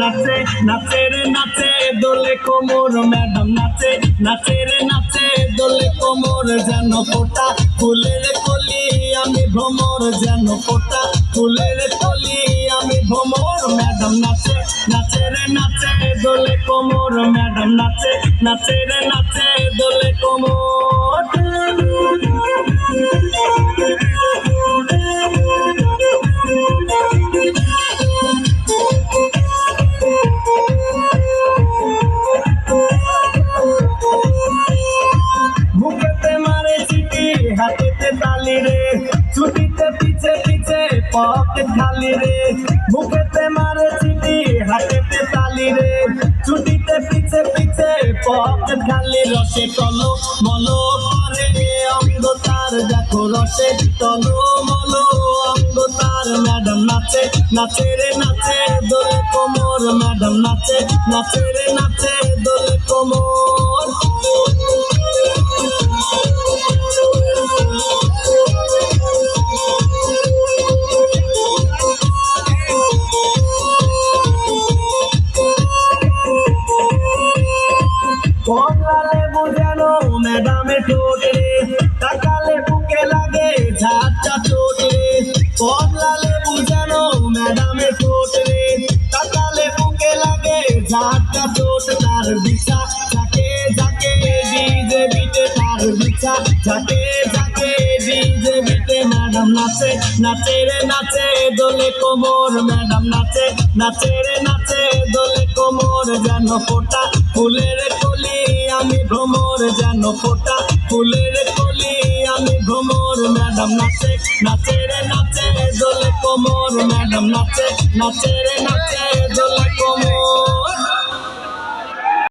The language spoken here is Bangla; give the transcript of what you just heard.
নাচে নাচে রে নাচে দোলে কোমর ম্যাডাম নাচে নাচে রে নাচে দোলে কোমর যেন ফোটা ফুলের কলি আমি ভ্রমর যেন ফোটা ফুলের কলি আমি ভ্রমর ম্যাডাম নাচে নাচে রে নাচে দোলে কোমর ম্যাডাম নাচে নাচে রে নাচে দোলে কোমর বুকেতে মারে চিঠি হাতেতে তালি রে ছুটিতে পিছে পিছে পকেট খালি রে বুকেতে মারে চিঠি হাতেতে তালি রে ছুটিতে পিছে পিছে পকেট খালি রসে টলো মলো করে অঙ্গ তার দেখো রসে টলো মলো অঙ্গ তার ম্যাডাম নাচে নাচে রে নাচে দোলে কোমর ম্যাডাম নাচে নাচে রে নাচে দোলে কোমর কমলা লেবু যেন ম্যাডামে ঠোঁটে তাকালে বুকে লাগে ঝাঁটা ঠোঁটে কমলা লেবু যেন ম্যাডামে ঠোঁটে তাকালে বুকে লাগে ঝাঁটা ঠোঁট তার বিছা ঝাঁকে ঝাঁকে ডিজে বিটে তার বিছা ঝাঁকে ঝাঁকে ডিজে বিটে ম্যাডাম নাচে নাচে রে নাচে দোলে কোমর ম্যাডাম নাচে নাচে রে নাচে দোলে কোমর যেন ফোটা ফুলের কলি আমি ভ্রমর যেন ফোটা ফুলের কলি আমি ভ্রমর ম্যাডাম নাচে নাচে রে নাচে দোলে কোমর ম্যাডাম নাচে নাচে রে নাচে দোলে